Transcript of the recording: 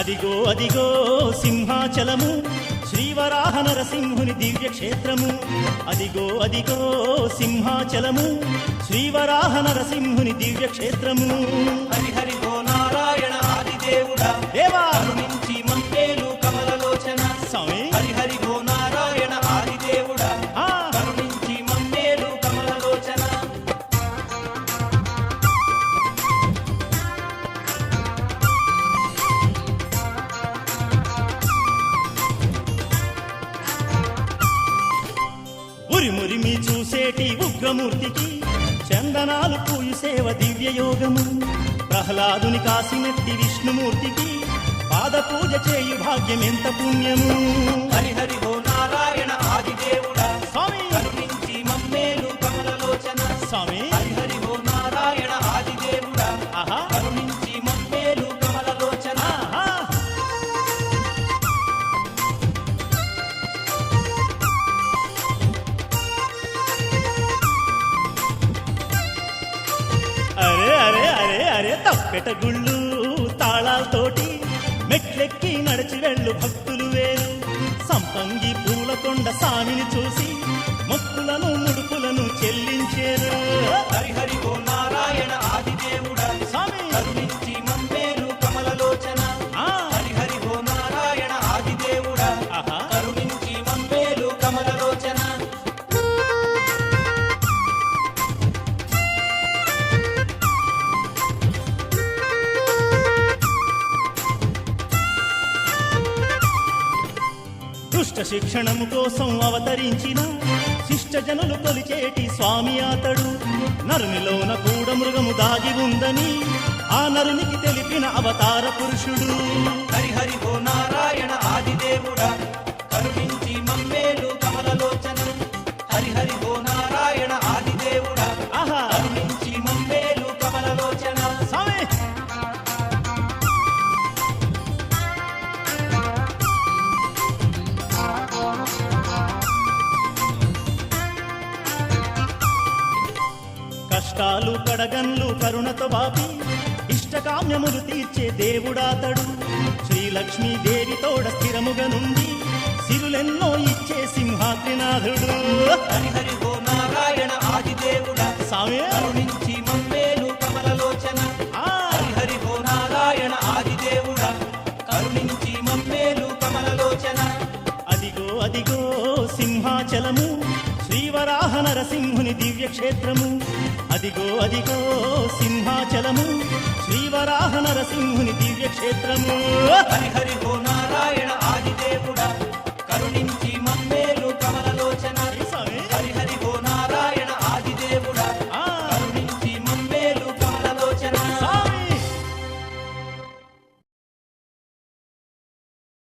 అదిగో అదిగో సింహాచలము శ్రీవరాహ నరసింహుని దివ్యక్షేత్రము. అదిగో అదిగో సింహాచలము శ్రీవరాహ నరసింహుని దివ్యక్షేత్రము. హరి హరి ఓ నారాయణ ఆదిదేవుడా దేవా కరుణించి మమ్మేలు కమలలోచన. స్వామి హరి హరి ఓ నారాయణ ఆదిదేవుడా కరుణించి మమ్మేలు కమలలోచన. ఉరిమురిమి చూసేటి ఉగ్రమూర్తికి చందనాలు పూయు సేవ దివ్యయోగము. ప్రహ్లాదుని కాసినట్టి విష్ణుమూర్తికి పాద పూజ చేయు భాగ్యం ఎంత పుణ్యము. హరి హరి ఓ నారాయణ ఆదిదేవుడా స్వామి కరుణించి మమ్మేలు కమలలోచన. స్వామి హరి హరి ఓ నారాయణ ఆదిదేవుడా ఆహా కరుణించి మమ్మేలు కమలలోచన. ఆహా. అరే అరే అరే అరే తప్పెట గుళ్ళు తాళాలతోటి మెట్లెక్కి నడిచి వెళ్ళు భక్తులు వేరు. సంపంగి పూలకొండ స్వామిని చూసి మొక్కులను ముడుపులను చెల్లించేరు. హరి హరి ఓ నారాయణ ఆదిదేవుడా స్వామి కరుణించి మమ్మేలు కమలలోచన. ఆ, హరి హరి ఓ నారాయణ ఆదిదేవుడా ఆహా. కరుణించి మమ్మేలు కమలలోచన. దుష్ట శిక్షణము కోసం అవతరించిన శిష్టజనులు కొలిచేటి స్వామి అతడు. నరునిలోన కూడా మృగము దాగి ఉందని ఆ నరునికి తెలిపిన అవతార పురుషుడు. హరి హరి ఓ నారాయణ ఆదిదేవుడా కరుణించి మమ్మేలు కమలలోచన. హరి హరి ఓ నారాయణ ఆదిదేవుడా ఆహా కరుణించి మమ్మేలు కమలలోచన. స్వామి కష్టాలు కడగన్లు కరుణతో బాపి ఇష్టకామ్యములు తీర్చే దేవుడాతడు. శ్రీలక్ష్మీదేవి తోడ స్థిరముగా నుండి సిరులెన్నో ఇచ్చే సింహాద్రినాథుడు. హరి హరి ఓ నారాయణ ఆదిదేవుడా స్వామి కరుణించి మమ్మేలు కమలలోచన. ఆ, హరి హరి ఓ నారాయణ ఆదిదేవుడా కరుణించి మమ్మేలు కమలలోచన. అదిగో అదిగో సింహాచలము శ్రీవరాహ నరసింహుని దివ్యక్షేత్రము. అదిగో అదిగో సింహాచలము శ్రీవరాహ నరసింహుని దివ్యక్షేత్రము. హరి హరి